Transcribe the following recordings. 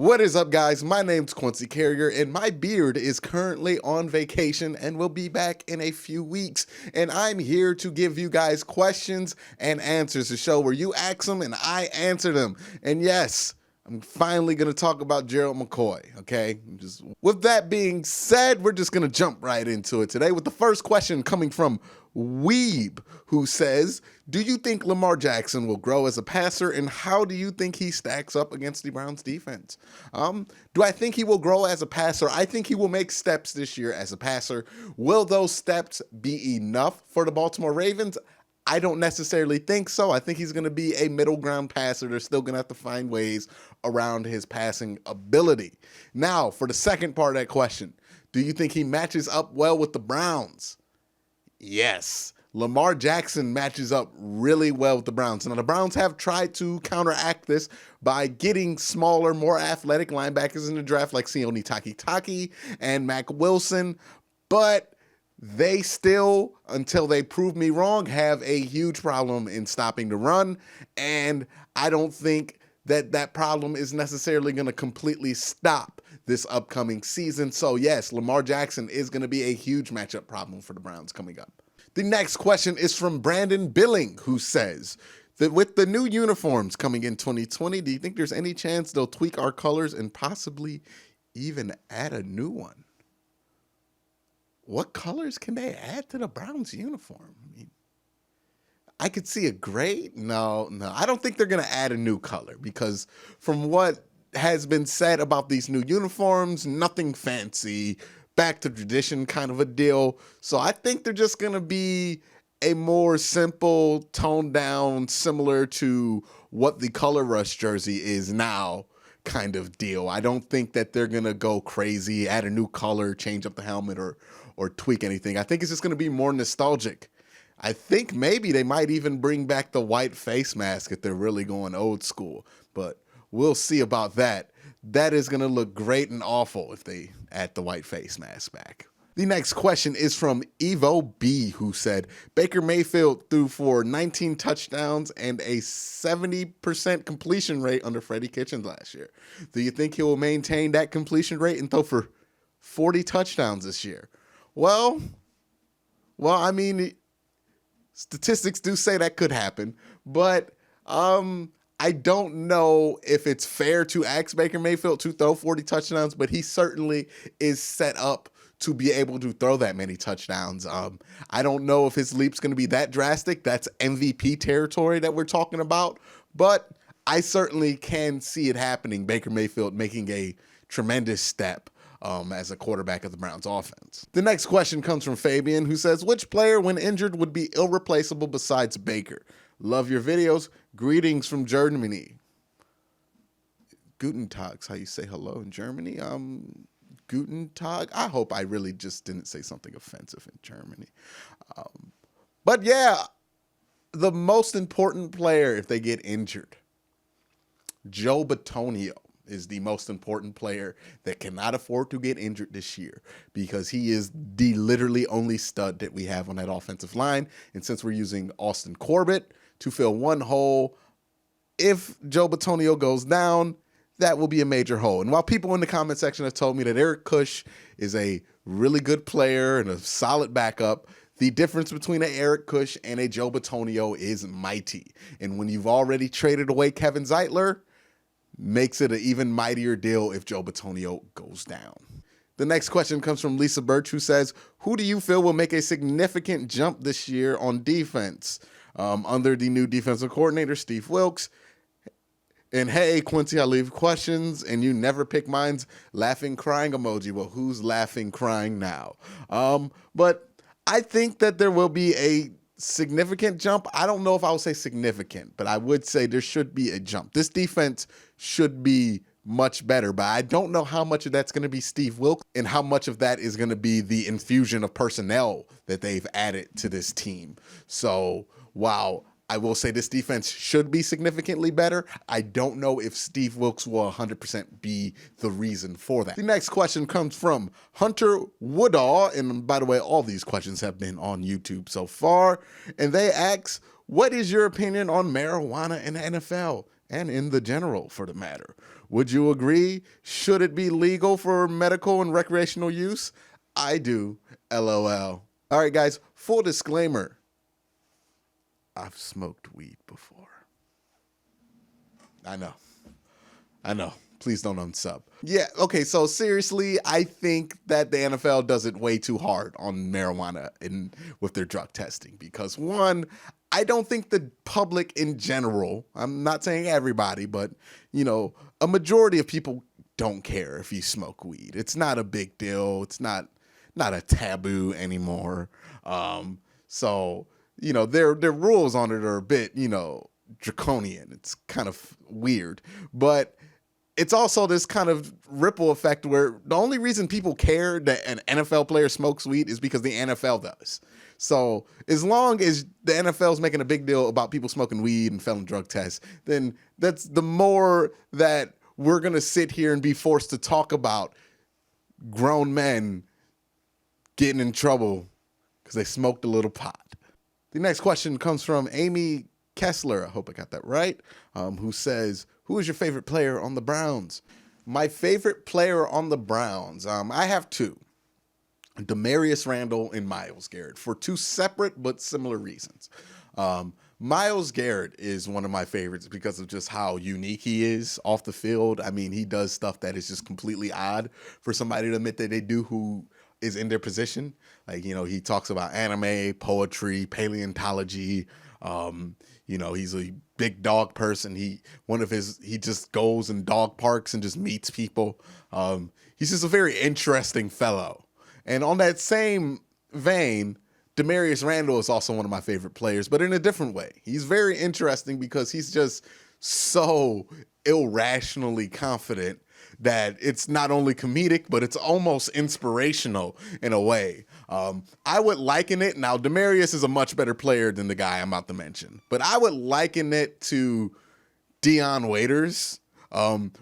What is up, guys? My name's Quincy Carrier, and my beard is currently on vacation and will be back in a few weeks. And I'm here to give you guys questions and answers, a show where you ask them and I answer them. And yes, I'm finally going to talk about GERALD MCCOY, okay? With that being said, we're just going to jump right into it today with the first question coming from Weeb, who says, do you think Lamar Jackson will grow as a passer, and how do you think he stacks up against the Browns defense? Do I think he will grow as a passer? I think he will make steps this year as a passer. Will those steps be enough for the Baltimore Ravens? I don't necessarily think so. I think he's going to be a middle ground passer. They're still going to have to find ways around his passing ability. Now, for the second part of that question, do you think he matches up well with the Browns? Yes. Lamar Jackson matches up really well with the Browns. Now, the Browns have tried to counteract this by getting smaller, more athletic linebackers in the draft like Sione Takitaki and Mack Wilson, but they still, until they prove me wrong, have a huge problem in stopping the run, and I don't think that problem is necessarily going to completely stop this upcoming season. So yes, Lamar Jackson is going to be a huge matchup problem for the Browns coming up. The next question is from Brandon Billing, who says that with the new uniforms coming in 2020, do you think there's any chance they'll tweak our colors and possibly even add a new one? What colors can they add to the Browns uniform? I mean, I could see a gray. No, I don't think they're going to add a new color, because from what has been said about these new uniforms, nothing fancy, back to tradition kind of a deal. So I think they're just going to be a more simple, toned down, similar to what the Color Rush jersey is now kind of deal. I don't think that they're going to go crazy, add a new color, change up the helmet, or tweak anything. I think it's just going to be more nostalgic. I think maybe they might even bring back the white face mask if they're really going old school, but we'll see about that. That is going to look great and awful if they add the white face mask back. The next question is from Evo B, who said, Baker Mayfield threw for 19 touchdowns and a 70% completion rate under Freddie Kitchens last year. Do you think he will maintain that completion rate and throw for 40 touchdowns this year? Well, I mean, statistics do say that could happen, but I don't know if it's fair to ask Baker Mayfield to throw 40 touchdowns, but he certainly is set up to be able to throw that many touchdowns. I don't know if his leap's going to be that drastic. That's MVP territory that we're talking about, but I certainly can see it happening. Baker Mayfield making a tremendous step as a quarterback of the Browns offense. The next question comes from Fabian, who says, which player when injured would be irreplaceable besides Baker? Love your videos. Greetings from Germany. Guten Tag, how you say hello in Germany? Guten Tag. I hope I really just didn't say something offensive in Germany. But yeah, the most important player if they get injured, Joba Tonio is the most important player that cannot afford to get injured this year, because he is the literally only stud that we have on that offensive line. And since we're using Austin Corbett to fill one hole, if Joba Tonio goes down, that will be a major hole. And while people in the comment section have told me that Eric Kush is a really good player and a solid backup, the difference between an Eric Kush and a Joba Tonio is mighty. And when you've already traded away Kevin Zeitler, makes it an even mightier deal if Joba Tonio goes down. The next question comes from Lisa Birch, who says, who do you feel will make a significant jump this year on defense under the new defensive coordinator, Steve Wilkes? And hey, Quincy, I leave questions and you never pick mine's laughing, crying emoji. Well, who's laughing, crying now? But I think that there will be a significant jump. I don't know if I would say significant, but I would say there should be a jump. This defense should be much better, but I don't know how much of that's going to be Steve Wilkes and how much of that is going to be the infusion of personnel that they've added to this team. So while I will say this defense should be significantly better, I don't know if Steve Wilkes will 100% be the reason for that. The next question comes from Hunter Woodall, and by the way, all these questions have been on YouTube so far, and they ask, what is your opinion on marijuana in the NFL? and in the general for the matter. Would you agree? Should it be legal for medical and recreational use? I do. LOL. All right, guys, full disclaimer. I've smoked weed before. I know. Please don't unsub. Yeah, okay, so seriously, I think that the NFL does it way too hard on marijuana with their drug testing because, one, I don't think the public in general, I'm not saying everybody, but, a majority of people don't care if you smoke weed. It's not a big deal. It's not a taboo anymore. So, their rules on it are a bit, draconian. It's kind of weird, but it's also this kind of ripple effect where the only reason people care that an NFL player smokes weed is because the NFL does. So as long as the NFL is making a big deal about people smoking weed and failing drug tests, then that's the more that we're going to sit here and be forced to talk about grown men getting in trouble because they smoked a little pot. The next question comes from Amy Kessler, I hope I got that right, who says, who is your favorite player on the Browns? My favorite player on the Browns, I have two, Demarius Randall and Myles Garrett, for two separate but similar reasons. Myles Garrett is one of my favorites because of just how unique he is off the field. I mean, he does stuff that is just completely odd for somebody to admit that they do who is in their position. Like, he talks about anime, poetry, paleontology. He's a big dog person. He just goes in dog parks and just meets people. He's just a very interesting fellow. And on that same vein, Demarius Randall is also one of my favorite players, but in a different way. He's very interesting because he's just so irrationally confident that it's not only comedic, but it's almost inspirational in a way. I would liken it, now Demarius is a much better player than the guy I'm about to mention, but I would liken it to Dion Waiters,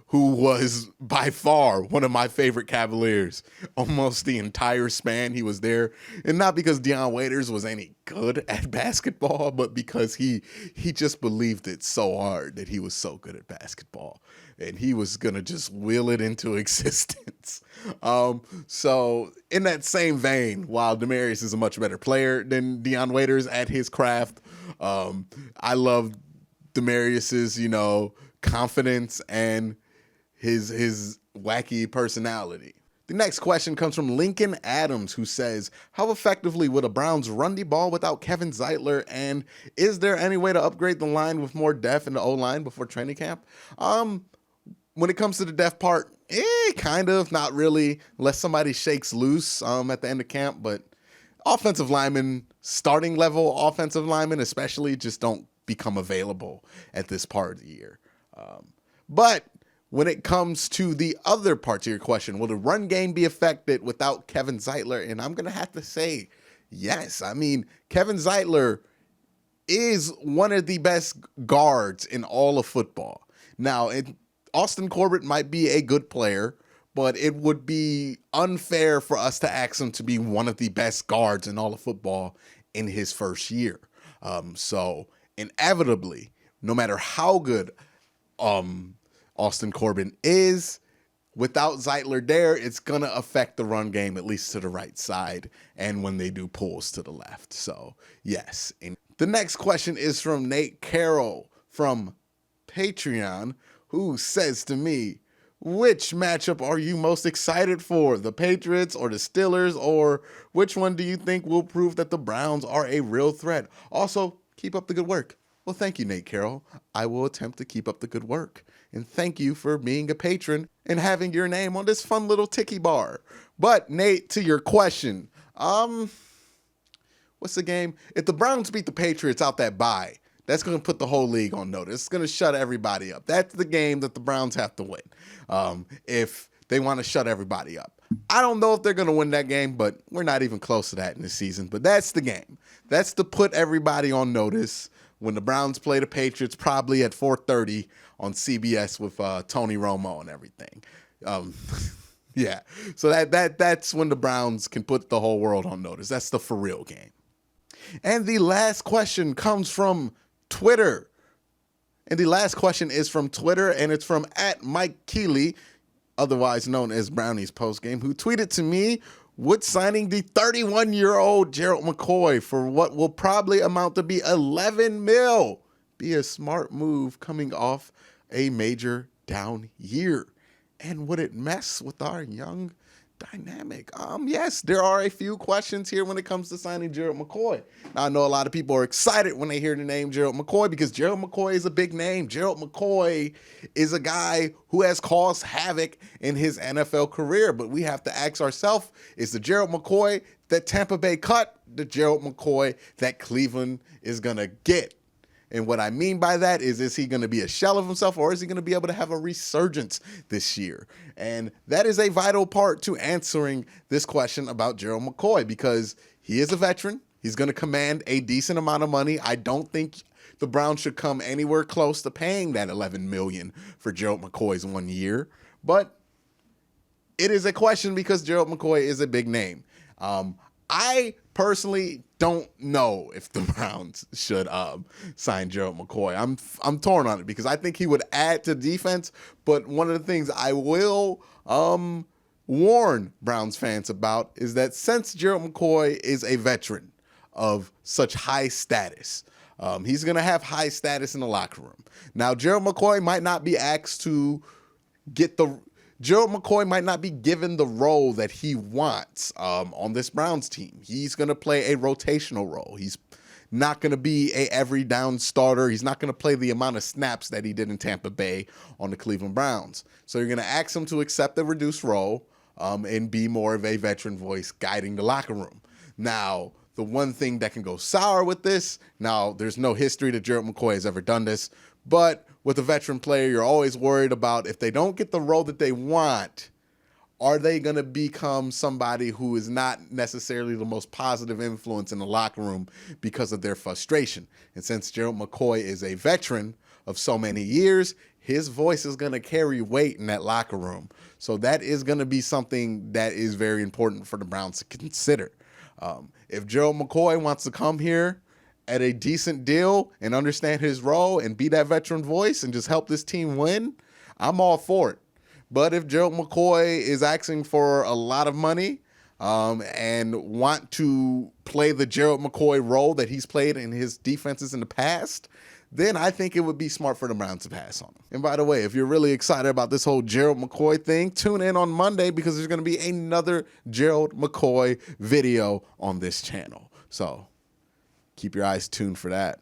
who was by far one of my favorite Cavaliers almost the entire span he was there. And not because Dion Waiters was any good at basketball, but because he just believed it so hard that he was so good at basketball. And he was going to just will it into existence. So in that same vein, while Demarius is a much better player than Dion Waiters at his craft, I love Demarius's, confidence and his wacky personality. The next question comes from Lincoln Adams, who says, how effectively would a Browns run the ball without Kevin Zeitler? And is there any way to upgrade the line with more depth in the O-line before training camp? When it comes to the depth part, kind of, not really, unless somebody shakes loose at the end of camp. But offensive linemen, starting level offensive linemen especially, just don't become available at this part of the year. But when it comes to the other parts of your question, will the run game be affected without Kevin Zeitler? And I'm going to have to say yes. I mean, Kevin Zeitler is one of the best guards in all of football. Now, Austin Corbett might be a good player, but it would be unfair for us to ask him to be one of the best guards in all of football in his first year. So inevitably, no matter how good Austin Corbett is, without Zeitler there, it's going to affect the run game, at least to the right side, and when they do pulls to the left. So, yes. And the next question is from Nate Carroll from Patreon, who says to me, which matchup are you most excited for, the Patriots or the Steelers, or which one do you think will prove that the Browns are a real threat? Also, keep up the good work. Well, thank you, Nate Carroll. I will attempt to keep up the good work. And thank you for being a patron and having your name on this fun little tiki bar. But, Nate, to your question, what's the game? If the Browns beat the Patriots out that bye, that's going to put the whole league on notice. It's going to shut everybody up. That's the game that the Browns have to win if they want to shut everybody up. I don't know if they're going to win that game, but we're not even close to that in this season. But that's the game. That's to put everybody on notice when the Browns play the Patriots, probably at 4:30 on CBS with Tony Romo and everything. Yeah, so that's when the Browns can put the whole world on notice. That's the for real game. And the last question comes from Twitter. And the last question is from Twitter, and it's from @MikeKeeley, otherwise known as Brownies Postgame, who tweeted to me, would signing the 31-year-old Gerald McCoy for what will probably amount to be 11 mil be a smart move coming off a major down year? And would it mess with our young dynamic? Yes, there are a few questions here when it comes to signing Gerald McCoy. Now, I know a lot of people are excited when they hear the name Gerald McCoy because Gerald McCoy is a big name. Gerald McCoy is a guy who has caused havoc in his NFL career, but we have to ask ourselves, is the Gerald McCoy that Tampa Bay cut the Gerald McCoy that Cleveland is going to get? And what I mean by that is he going to be a shell of himself, or is he going to be able to have a resurgence this year? And that is a vital part to answering this question about Gerald McCoy, because he is a veteran. He's going to command a decent amount of money. I don't think the Browns should come anywhere close to paying that $11 million for Gerald McCoy's 1 year. But it is a question because Gerald McCoy is a big name. I personally don't know if the Browns should sign Gerald McCoy. I'm torn on it because I think he would add to defense. But one of the things I will warn Browns fans about is that since Gerald McCoy is a veteran of such high status, he's going to have high status in the locker room. Now, Gerald McCoy might not be asked to Gerald McCoy might not be given the role that he wants on this Browns team. He's going to play a rotational role. He's not going to be a every down starter. He's not going to play the amount of snaps that he did in Tampa Bay on the Cleveland Browns. So you're going to ask him to accept a reduced role and be more of a veteran voice guiding the locker room. Now, the one thing that can go sour with this, now there's no history that Gerald McCoy has ever done this, but with a veteran player, you're always worried about if they don't get the role that they want, are they going to become somebody who is not necessarily the most positive influence in the locker room because of their frustration? And since Gerald McCoy is a veteran of so many years, his voice is going to carry weight in that locker room. So that is going to be something that is very important for the Browns to consider. If Gerald McCoy wants to come here at a decent deal and understand his role and be that veteran voice and just help this team win, I'm all for it. But if Gerald McCoy is asking for a lot of money and want to play the Gerald McCoy role that he's played in his defenses in the past, then I think it would be smart for the Browns to pass on him. And by the way, if you're really excited about this whole Gerald McCoy thing, tune in on Monday because there's going to be another Gerald McCoy video on this channel. So keep your eyes tuned for that.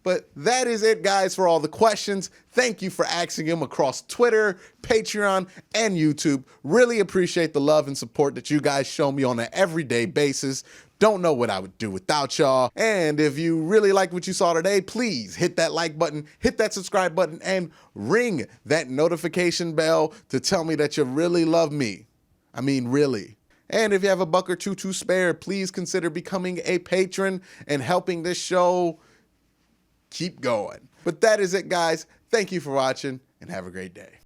But that is it, guys, for all the questions. Thank you for asking them across Twitter, Patreon, and YouTube. Really appreciate the love and support that you guys show me on an everyday basis. Don't know what I would do without y'all. And if you really like what you saw today, please hit that like button, hit that subscribe button, and ring that notification bell to tell me that you really love me. I mean, really. And if you have a buck or two to spare, please consider becoming a patron and helping this show keep going. But that is it, guys. Thank you for watching and have a great day.